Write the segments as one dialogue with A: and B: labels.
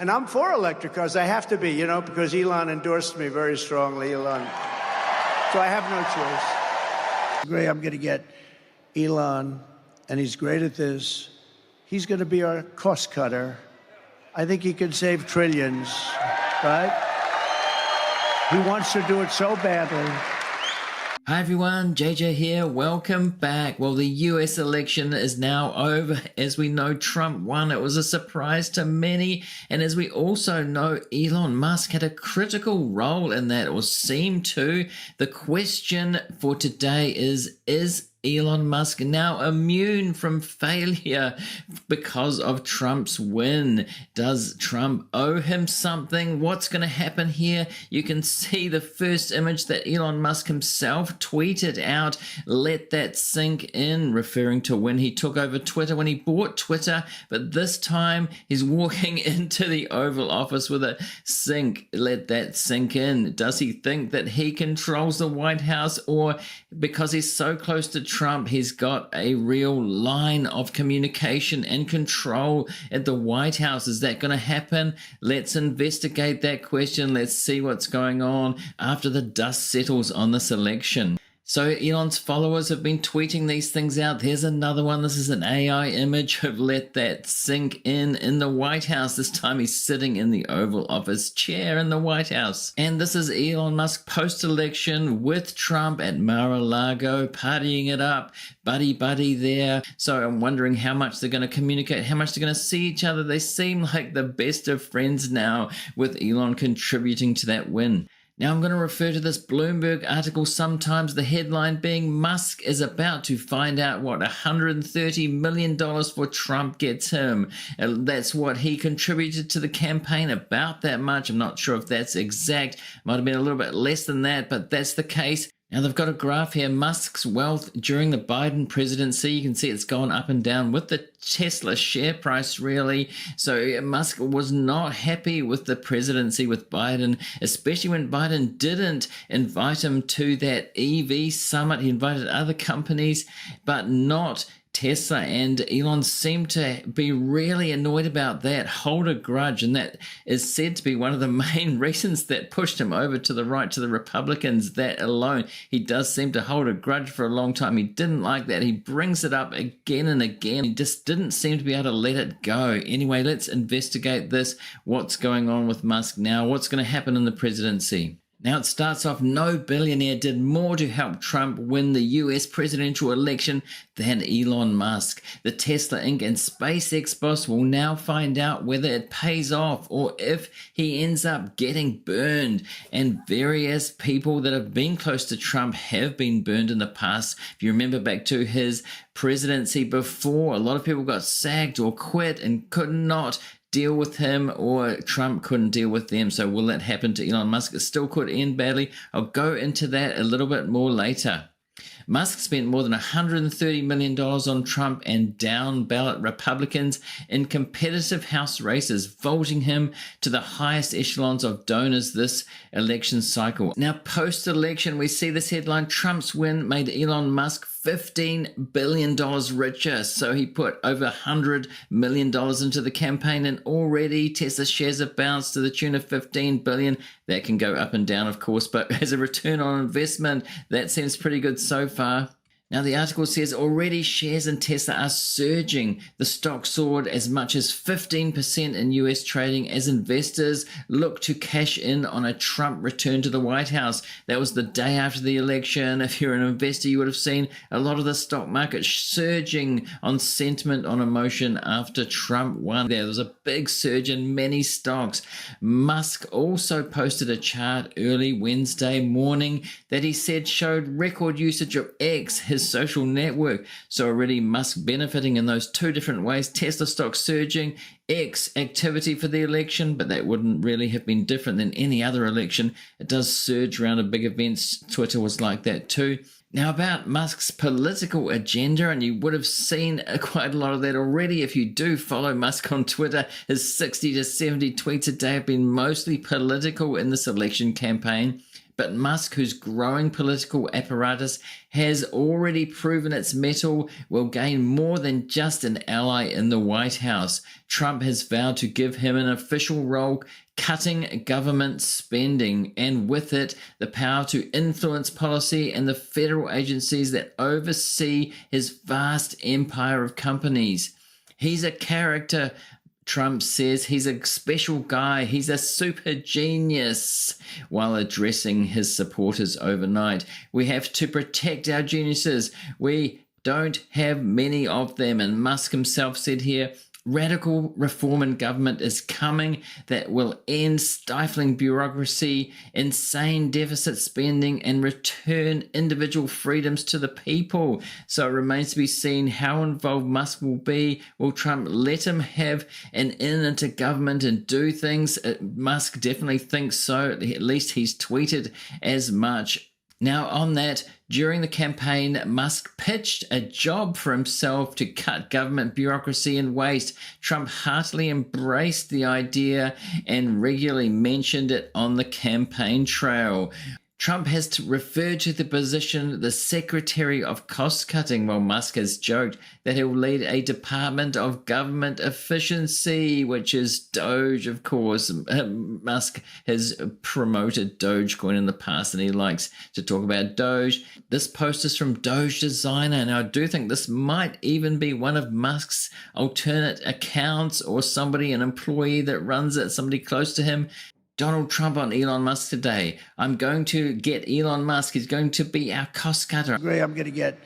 A: And I'm for electric cars. I have to be, because Elon endorsed me very strongly, Elon. So I have no choice. Great, I'm going to get Elon, and he's great at this. He's going to be our cost cutter. I think he can save trillions, right? He wants to do it so badly.
B: Hi everyone, JJ here. Welcome back. Well, the US election is now over. As we know, Trump won. It was a surprise to many. And as we also know, Elon Musk had a critical role in that, or seemed to. The question for today is Elon Musk now immune from failure because of Trump's win? Does Trump owe him something? What's going to happen here? You can see the first image that Elon Musk himself tweeted out. Let that sink in, referring to when he took over Twitter, when he bought Twitter. But this time he's walking into the Oval Office with a sink. Let that sink in. Does he think that he controls the White House, or because he's so close to Trump, he's got a real line of communication and control at the White House? Is that going to happen? Let's investigate that question. Let's see what's going on after the dust settles on this election. So Elon's followers have been tweeting these things out. Here's another one. This is an AI image of let that sink in the White House. This time he's sitting in the Oval Office chair in the White House. And this is Elon Musk post-election with Trump at MaraLago, partying it up, buddy there. So I'm wondering how much they're going to communicate, how much they're going to see each other. They seem like the best of friends now, with Elon contributing to that win. Now I'm going to refer to this Bloomberg article sometimes, the headline being Musk is about to find out what $130 million for Trump gets him. And that's what he contributed to the campaign, about that much. I'm not sure if that's exact. Might have been a little bit less than that, but that's the case. Now they've got a graph here, Musk's wealth during the Biden presidency. You can see it's gone up and down with the Tesla share price, really. So Musk was not happy with the presidency with Biden, especially when Biden didn't invite him to that EV summit. He invited other companies, but not Tesla, and Elon seemed to be really annoyed about that, hold a grudge, and that is said to be one of the main reasons that pushed him over to the right, to the Republicans. That alone, he does seem to hold a grudge for a long time. He didn't like that. He brings it up again and again. He just didn't seem to be able to let it go. Anyway, let's investigate this. What's going on with Musk now? What's going to happen in the presidency? Now it starts off, no billionaire did more to help Trump win the US presidential election than Elon Musk. The Tesla Inc. and SpaceX boss will now find out whether it pays off or if he ends up getting burned. And various people that have been close to Trump have been burned in the past. If you remember back to his presidency before, a lot of people got sacked or quit and could not deal with him, or Trump couldn't deal with them. So will that happen to Elon Musk? It still could end badly. I'll go into that a little bit more later. Musk spent more than $130 million on Trump and down-ballot Republicans in competitive House races, voting him to the highest echelons of donors this election cycle. Now, post-election, we see this headline, Trump's win made Elon Musk $15 billion richer. So he put over $100 million into the campaign, and already Tesla shares have bounced to the tune of $15 billion. That can go up and down, of course, but as a return on investment, that seems pretty good so far. Now, the article says already shares in Tesla are surging. The stock soared as much as 15% in US trading as investors look to cash in on a Trump return to the White House. That was the day after the election. If you're an investor, you would have seen a lot of the stock market surging on sentiment, on emotion after Trump won. There was a big surge in many stocks. Musk also posted a chart early Wednesday morning that he said showed record usage of X, his social network. So already Musk benefiting in those two different ways. Tesla stock surging, X activity for the election, but that wouldn't really have been different than any other election. It does surge around a big events. Twitter was like that too. Now about Musk's political agenda, and you would have seen quite a lot of that already if you do follow Musk on Twitter. His 60 to 70 tweets a day have been mostly political in this election campaign. But Musk, whose growing political apparatus has already proven its mettle, will gain more than just an ally in the White House. Trump has vowed to give him an official role cutting government spending, and with it, the power to influence policy and the federal agencies that oversee his vast empire of companies. He's a character. Trump says he's a special guy, he's a super genius, while addressing his supporters overnight. We have to protect our geniuses. We don't have many of them. And Musk himself said here, radical reform in government is coming that will end stifling bureaucracy, insane deficit spending, and return individual freedoms to the people. So it remains to be seen how involved Musk will be. Will Trump let him have an in into government and do things? Musk definitely thinks so. At least he's tweeted as much. Now, on that, during the campaign, Musk pitched a job for himself to cut government bureaucracy and waste. Trump heartily embraced the idea and regularly mentioned it on the campaign trail. Trump has referred to the position the Secretary of Cost Cutting, while Musk has joked that he'll lead a Department of Government Efficiency, which is Doge, of course. Musk has promoted Dogecoin in the past, and he likes to talk about Doge. This post is from Doge Designer. Now, I do think this might even be one of Musk's alternate accounts, or somebody, an employee that runs it, somebody close to him. Donald Trump on Elon Musk today. I'm going to get Elon Musk. He's going to be our cost cutter.
A: I'm going to get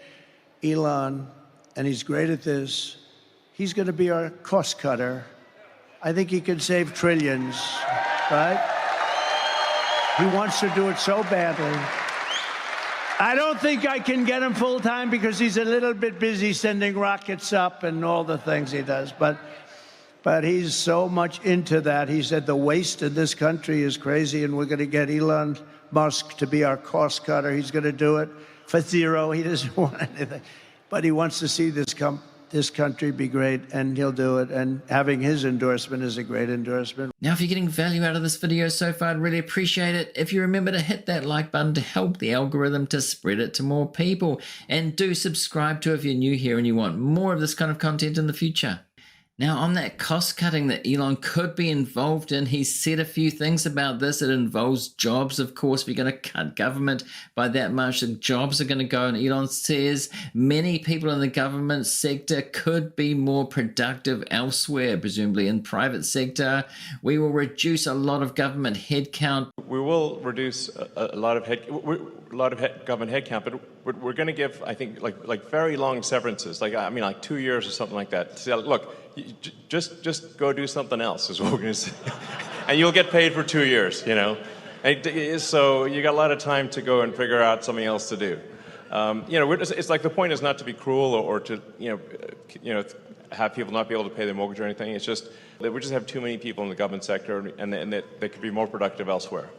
A: Elon, and he's great at this. He's going to be our cost cutter. I think he can save trillions, right? He wants to do it so badly. I don't think I can get him full time because he's a little bit busy sending rockets up and all the things he does. But he's so much into that. He said the waste in this country is crazy, and we're going to get Elon Musk to be our cost cutter. He's going to do it for zero. He doesn't want anything. But he wants to see this country be great, and he'll do it. And having his endorsement is a great endorsement.
B: Now, if you're getting value out of this video so far, I'd really appreciate it if you remember to hit that like button to help the algorithm to spread it to more people. And do subscribe to if you're new here and you want more of this kind of content in the future. Now, on that cost cutting that Elon could be involved in, he said a few things about this. It involves jobs, of course. If you're going to cut government by that much, the jobs are going to go. And Elon says many people in the government sector could be more productive elsewhere, presumably in private sector. We will reduce a lot of government headcount.
C: We will reduce a lot of government headcount, but we're going to give, I think, like very long severances, like 2 years or something like that. So, look, just go do something else is what we're going to say, and you'll get paid for 2 years. You know, and so you got a lot of time to go and figure out something else to do. It's like the point is not to be cruel or to have people not be able to pay their mortgage or anything. It's just that we just have too many people in the government sector, and that they could be more productive elsewhere.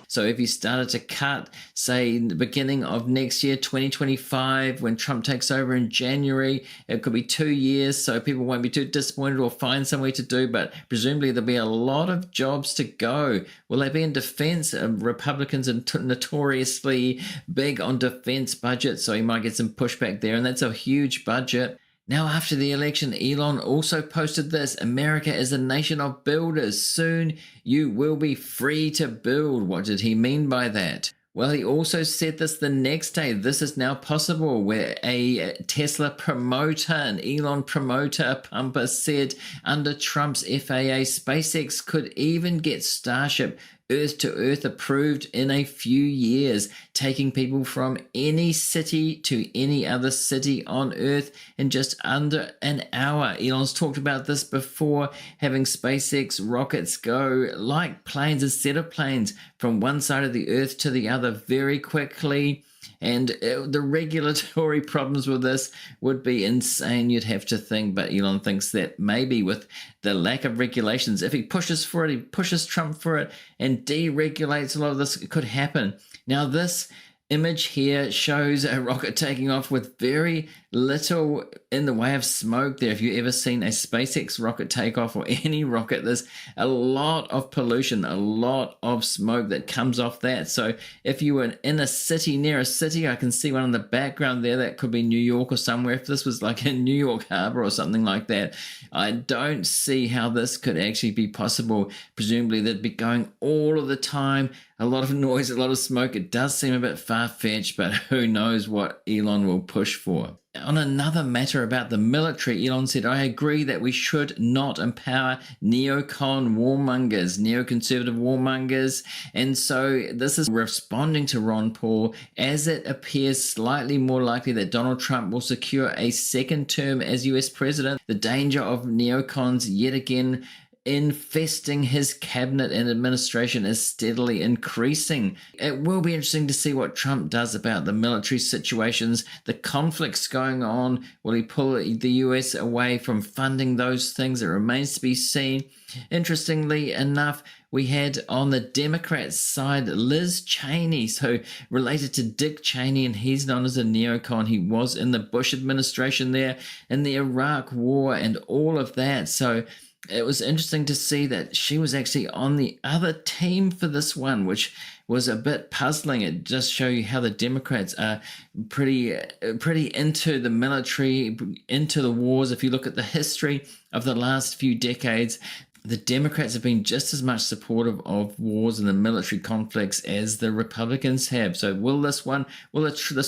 B: So if he started to cut, say, in the beginning of next year, 2025, when Trump takes over in January, it could be 2 years, so people won't be too disappointed or find somewhere to do, but presumably there'll be a lot of jobs to go. Will they be in defense? Republicans are notoriously big on defense budgets, so he might get some pushback there, and that's a huge budget. Now, after the election, Elon also posted this: America is a nation of builders. Soon you will be free to build. What did he mean by that? Well, he also said this the next day. This is now possible, where a Tesla promoter, an Elon promoter, pumper, said under Trump's FAA, SpaceX could even get Starship Earth-to-Earth approved in a few years, taking people from any city to any other city on Earth in just under an hour. Elon's talked about this before, having SpaceX rockets go like planes instead of planes from one side of the Earth to the other very quickly. And the regulatory problems with this would be insane, you'd have to think. But Elon thinks that maybe with the lack of regulations, if he pushes for it, he pushes Trump for it and deregulates a lot of this, it could happen. Now, this image here shows a rocket taking off with very little in the way of smoke there. If you've ever seen a SpaceX rocket take off or any rocket, there's a lot of pollution, a lot of smoke that comes off that. So if you were in a city, near a city, I can see one in the background there, that could be New York or somewhere. If this was like in New York Harbor or something like that, I don't see how this could actually be possible. Presumably they'd be going all of the time, a lot of noise, a lot of smoke. It does seem a bit far-fetched, but who knows what Elon will push for. On another matter about the military, Elon said, I agree that we should not empower neocon warmongers, neoconservative warmongers. And so this is responding to Ron Paul, as it appears slightly more likely that Donald Trump will secure a second term as US president. The danger of neocons yet again infesting his cabinet and administration is steadily increasing. It will be interesting to see what Trump does about the military situations, the conflicts going on. Will he pull the US away from funding those things? It remains to be seen. Interestingly enough, we had on the Democrats side Liz Cheney, so related to Dick Cheney, and he's known as a neocon. He was in the Bush administration there, in the Iraq War and all of that. So it was interesting to see that she was actually on the other team for this one, which was a bit puzzling. It just shows you how the Democrats are pretty into the military, into the wars. If you look at the history of the last few decades, the Democrats have been just as much supportive of wars and the military conflicts as the Republicans have. So will this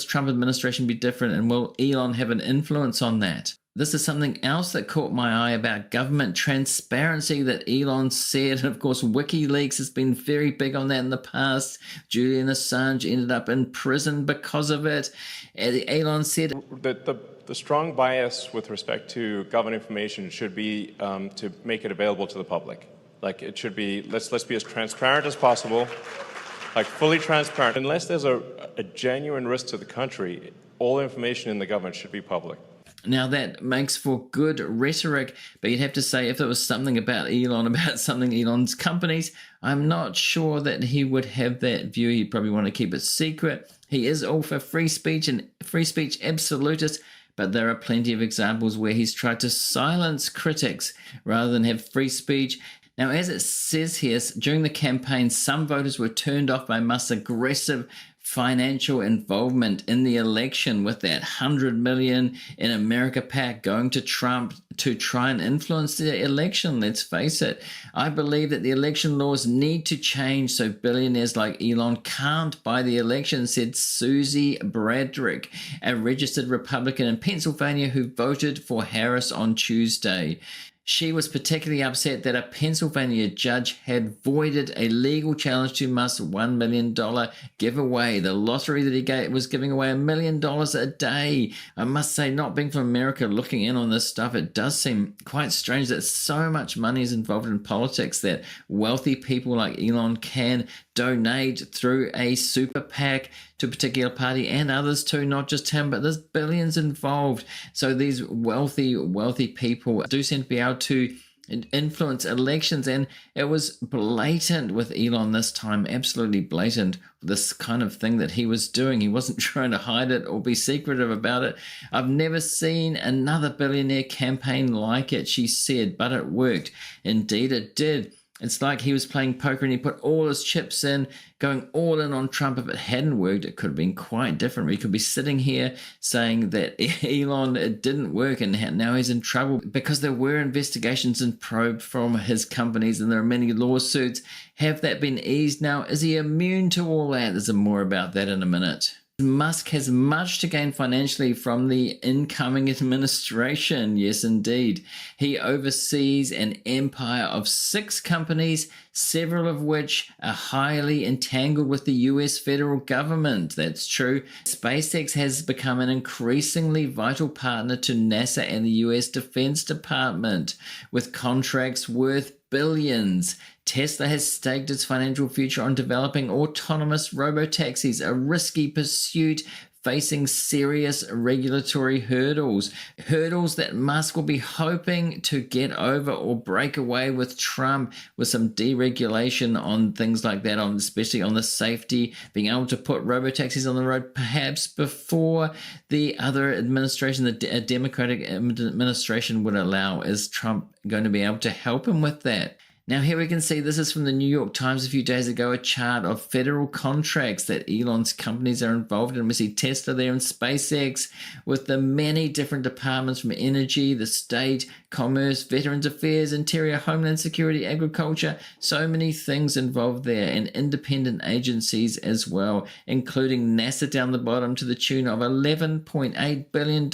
B: Trump administration be different, and will Elon have an influence on that? This is something else that caught my eye about government transparency that Elon said. And of course, WikiLeaks has been very big on that in the past. Julian Assange ended up in prison because of it. Elon said
C: The strong bias with respect to government information should be to make it available to the public. Like, it should be, let's be as transparent as possible, like fully transparent. Unless there's a genuine risk to the country, all information in the government should be public.
B: Now, that makes for good rhetoric, but you'd have to say if it was something about Elon, about something Elon's companies, I'm not sure that he would have that view. He'd probably want to keep it secret. He is all for free speech and free speech absolutist, but there are plenty of examples where he's tried to silence critics rather than have free speech. Now, as it says here, during the campaign, some voters were turned off by Musk's aggressive financial involvement in the election, with that $100 million in America PAC going to Trump to try and influence the election. Let's face it. I believe that the election laws need to change so billionaires like Elon can't buy the election, said Susie Bradrick, a registered Republican in Pennsylvania who voted for Harris on Tuesday. She was particularly upset that a Pennsylvania judge had voided a legal challenge to Musk's $1 million giveaway. The lottery that he was giving away $1 million a day. I must say, not being from America, looking in on this stuff, it does seem quite strange that so much money is involved in politics that wealthy people like Elon can donate through a super PAC to a particular party, and others too, not just him, but there's billions involved. So these wealthy people do seem to be able to influence elections, and it was blatant with Elon this time, absolutely blatant, this kind of thing that he was doing. He wasn't trying to hide it or be secretive about it. I've never seen another billionaire campaign like it, she said, but it worked. Indeed it did. It's like he was playing poker and he put all his chips in, going all in on Trump. If it hadn't worked, it could have been quite different. We could be sitting here saying that Elon, it didn't work and now he's in trouble because there were investigations and probe from his companies and there are many lawsuits. Have that been eased now? Is he immune to all that? There's more about that in a minute. Musk has much to gain financially from the incoming administration. Yes, indeed. He oversees an empire of 6 companies, several of which are highly entangled with the US federal government. That's true. SpaceX has become an increasingly vital partner to NASA and the US Defense Department, with contracts worth billions. Tesla has staked its financial future on developing autonomous robotaxis, a risky pursuit facing serious regulatory hurdles that Musk will be hoping to get over or break away with Trump with some deregulation on things like that, on especially on the safety, being able to put robotaxis on the road perhaps before the other administration, the Democratic administration would allow. Is Trump going to be able to help him with that? Now here we can see, this is from the New York Times a few days ago, a chart of federal contracts that Elon's companies are involved in. We see Tesla there and SpaceX with the many different departments from energy, the state, commerce, veterans affairs, interior, homeland security, agriculture, so many things involved there, and independent agencies as well, including NASA down the bottom to the tune of $11.8 billion.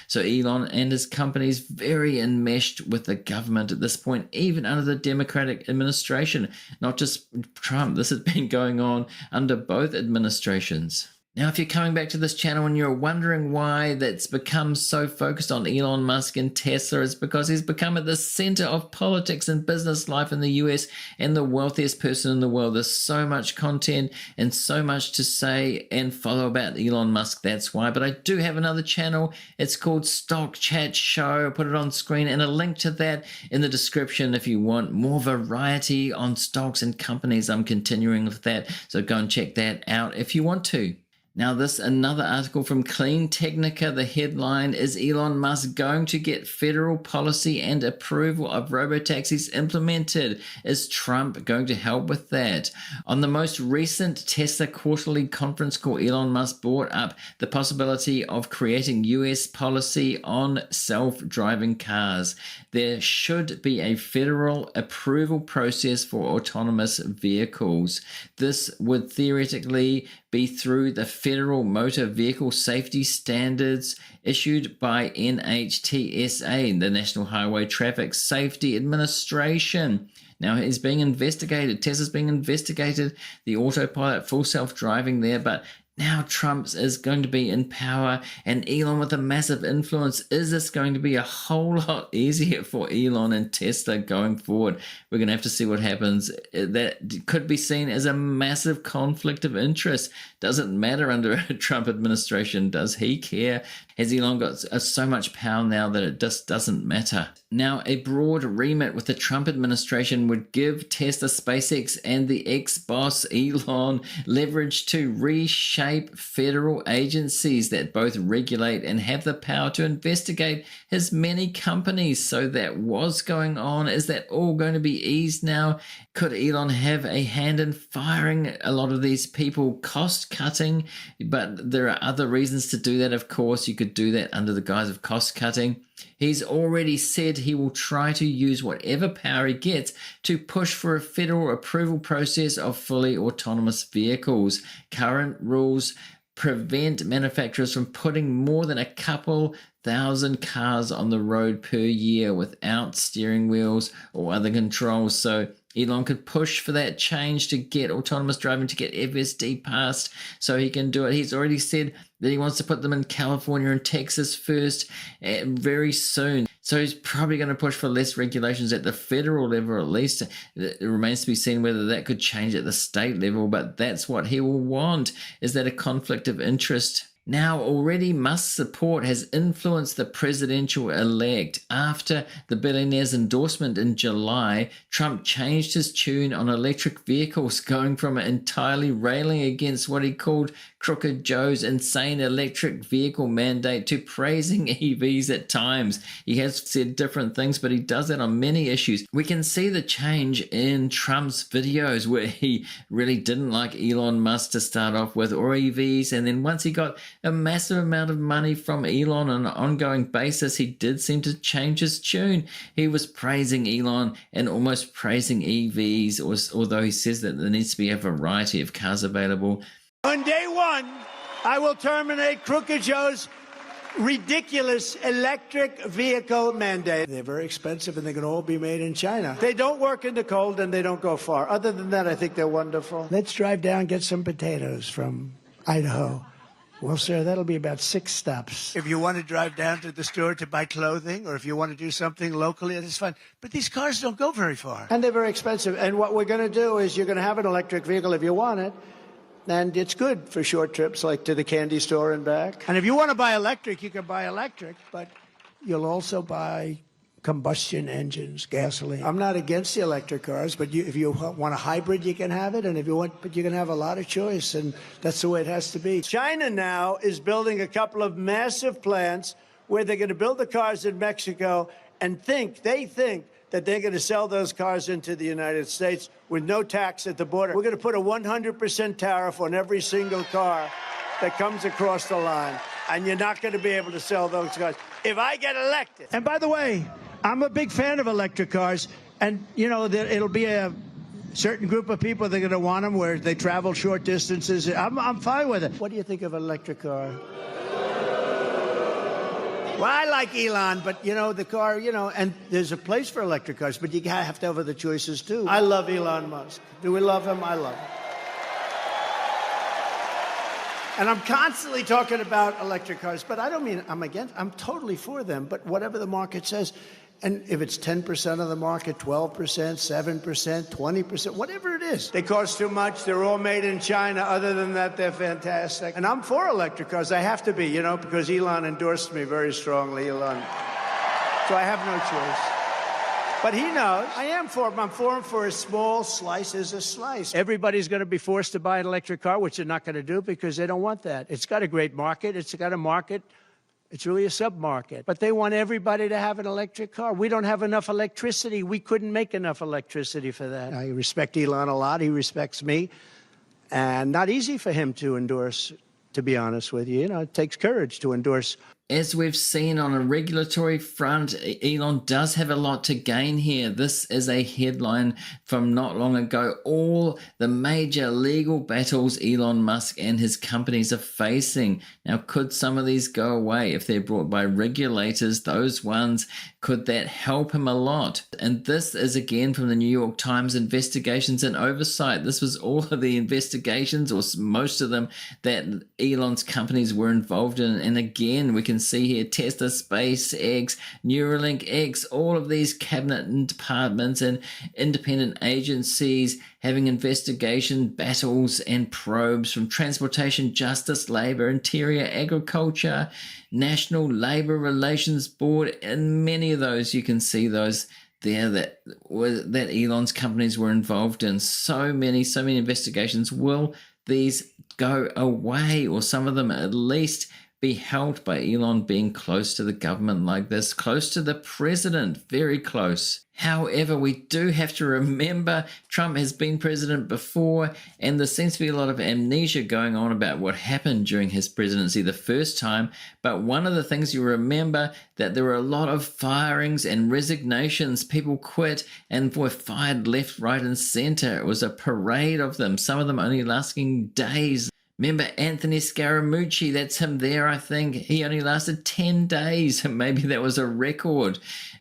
B: So Elon and his companies very enmeshed with the government at this point, even under the Democratic administration, not just Trump. This has been going on under both administrations. Now, if you're coming back to this channel and you're wondering why that's become so focused on Elon Musk and Tesla, it's because he's become at the center of politics and business life in the US and the wealthiest person in the world. There's so much content and so much to say and follow about Elon Musk. That's why. But I do have another channel. It's called Stock Chat Show. I'll put it on screen and a link to that in the description if you want more variety on stocks and companies. I'm continuing with that. So go and check that out if you want to. Now this, another article from Clean Technica. The headline is Elon Musk going to get federal policy and approval of robotaxis implemented. Is Trump going to help with that? On the most recent Tesla quarterly conference call, Elon Musk brought up the possibility of creating US policy on self-driving cars. There should be a federal approval process for autonomous vehicles. This would theoretically be through the Federal Motor Vehicle Safety Standards issued by NHTSA, the National Highway Traffic Safety Administration. Now it's being investigated. Tesla's being investigated, the autopilot, full self-driving there, but now Trump is going to be in power and Elon with a massive influence. Is this going to be a whole lot easier for Elon and Tesla going forward? We're going to have to see what happens. That could be seen as a massive conflict of interest. Doesn't matter under a Trump administration. Does he care? Has Elon got so much power now that it just doesn't matter? Now, a broad remit with the Trump administration would give Tesla, SpaceX, and the ex-boss Elon leverage to reshape federal agencies that both regulate and have the power to investigate his many companies. So that was going on. Is that all going to be eased now? Could Elon have a hand in firing a lot of these people, cost cutting? But there are other reasons to do that, of course. You could do that under the guise of cost cutting. He's already said he will try to use whatever power he gets to push for a federal approval process of fully autonomous vehicles. Current rules prevent manufacturers from putting more than a couple thousand cars on the road per year without steering wheels or other controls. So Elon could push for that change to get autonomous driving, to get FSD passed so he can do it. He's already said that he wants to put them in California and Texas first very soon. So he's probably going to push for less regulations at the federal level, at least. It remains to be seen whether that could change at the state level, but that's what he will want. Is that a conflict of interest? Now, already Musk's support has influenced the presidential elect. After the billionaire's endorsement in July, Trump changed his tune on electric vehicles, going from entirely railing against what he called Crooked Joe's insane electric vehicle mandate to praising EVs at times. He has said different things, but he does that on many issues. We can see the change in Trump's videos where he really didn't like Elon Musk to start off with, or EVs, and then once he got a massive amount of money from Elon on an ongoing basis, he did seem to change his tune. He was praising Elon and almost praising EVs, although he says that there needs to be a variety of cars available.
A: On day one, I will terminate Crooked Joe's ridiculous electric vehicle mandate. They're very expensive and they can all be made in China. They don't work in the cold and they don't go far. Other than that, I think they're wonderful. Let's drive down and get some potatoes from Idaho. Well, sir, that'll be about 6 stops. If you want to drive down to the store to buy clothing, or if you want to do something locally, that's fine. But these cars don't go very far. And they're very expensive. And what we're going to do is you're going to have an electric vehicle if you want it. And it's good for short trips, like to the candy store and back. And if you want to buy electric, you can buy electric, but you'll also buy combustion engines, gasoline. I'm not against the electric cars, but if you want a hybrid, you can have it. And if you want, but you can have a lot of choice, and that's the way it has to be. China now is building a couple of massive plants where they're going to build the cars in Mexico and they think that they're going to sell those cars into the United States with no tax at the border. We're going to put a 100% tariff on every single car that comes across the line, and you're not going to be able to sell those cars if I get elected. And by the way, I'm a big fan of electric cars, and, you know, it'll be a certain group of people that are going to want them where they travel short distances. I'm fine with it. What do you think of an electric car? Well, I like Elon, but, you know, the car, you know, and there's a place for electric cars, but you have to have other choices, too. I love Elon Musk. Do we love him? I love him. And I'm constantly talking about electric cars, but I don't mean I'm totally for them, but whatever the market says. And if it's 10% of the market, 12%, 7%, 20%, whatever it is. They cost too much. They're all made in China. Other than that, they're fantastic. And I'm for electric cars. I have to be, you know, because Elon endorsed me very strongly, Elon. So I have no choice. But he knows. I am for him. I'm for him for a small slice is a slice. Everybody's going to be forced to buy an electric car, which they're not going to do because they don't want that. It's got a great market. It's got a market. It's really a sub-market. But they want everybody to have an electric car. We don't have enough electricity. We couldn't make enough electricity for that. I respect Elon a lot. He respects me. And not easy for him to endorse, to be honest with you. You know, it takes courage to endorse.
B: As we've seen on a regulatory front, Elon does have a lot to gain here. This is a headline from not long ago. All the major legal battles Elon Musk and his companies are facing. Now, could some of these go away if they're brought by regulators? Those ones, could that help him a lot? And this is again from the New York Times Investigations and Oversight. This was all of the investigations, or most of them, that Elon's companies were involved in. And again, we can see here Tesla, SpaceX, Neuralink X, all of these cabinet departments and independent agencies having investigation battles and probes from transportation, justice, labor, interior, agriculture, National Labor Relations Board, and many of those, you can see those there that Elon's companies were involved in. So many investigations. Will these go away, or some of them at least be helped by Elon being close to the government like this, close to the president, very close? However, we do have to remember Trump has been president before, and there seems to be a lot of amnesia going on about what happened during his presidency the first time. But one of the things you remember, that there were a lot of firings and resignations. People quit and were fired left, right, and center. It was a parade of them, some of them only lasting days. Remember Anthony Scaramucci, that's him there, I think. He only lasted 10 days. Maybe that was a record.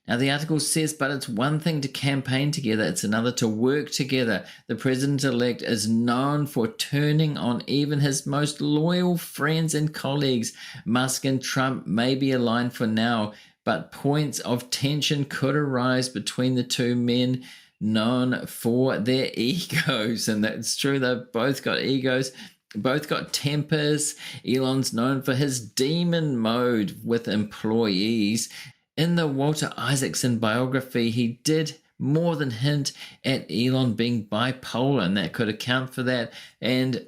B: Now, the article says, but it's one thing to campaign together, it's another to work together. The president-elect is known for turning on even his most loyal friends and colleagues. Musk and Trump may be aligned for now, but points of tension could arise between the two men known for their egos. And that's true, they've both got egos. Both got tempers. Elon's known for his demon mode with employees. In the Walter Isaacson biography, he did more than hint at Elon being bipolar, and that could account for that. And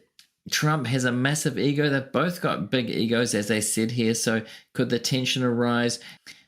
B: Trump has a massive ego. They've both got big egos, as they said here, so could the tension arise?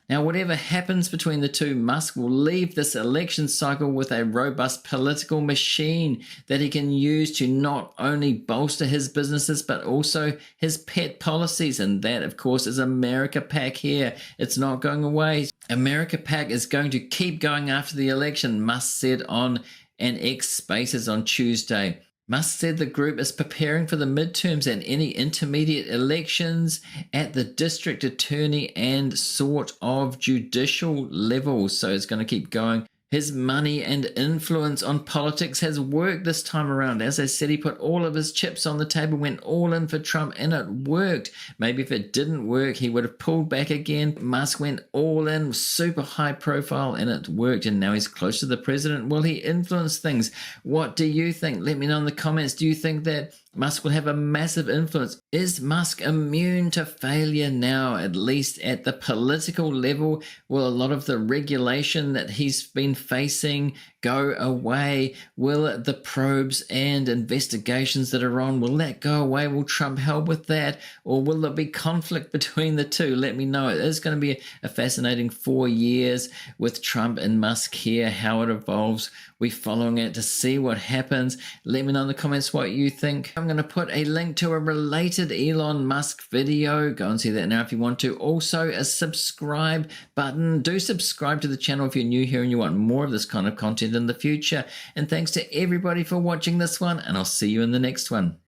B: Now, whatever happens between the two, Musk will leave this election cycle with a robust political machine that he can use to not only bolster his businesses, but also his pet policies. And that, of course, is America PAC here. It's not going away. America PAC is going to keep going after the election, Musk said on an X Spaces on Tuesday. Musk said the group is preparing for the midterms and any intermediate elections at the district attorney and sort of judicial levels. So it's going to keep going. his money and influence on politics has worked this time around. As I said, he put all of his chips on the table, went all in for Trump, and it worked. Maybe if it didn't work, he would have pulled back again. Musk went all in, super high profile, and it worked. And now he's close to the president. Will he influence things? What do you think? Let me know in the comments. Do you think that Musk will have a massive influence? Is Musk immune to failure now, at least at the political level? Will a lot of the regulation that he's been facing go away? Will the probes and investigations that are on, will that go away? Will Trump help with that? Or will there be conflict between the two? Let me know. It is going to be a fascinating 4 years with Trump and Musk here, how it evolves. We're following it to see what happens. Let me know in the comments what you think. I'm going to put a link to a related Elon Musk video. Go and see that now if you want to. Also, a subscribe button. Do subscribe to the channel if you're new here and you want more of this kind of content in the future. And thanks to everybody for watching this one, and I'll see you in the next one.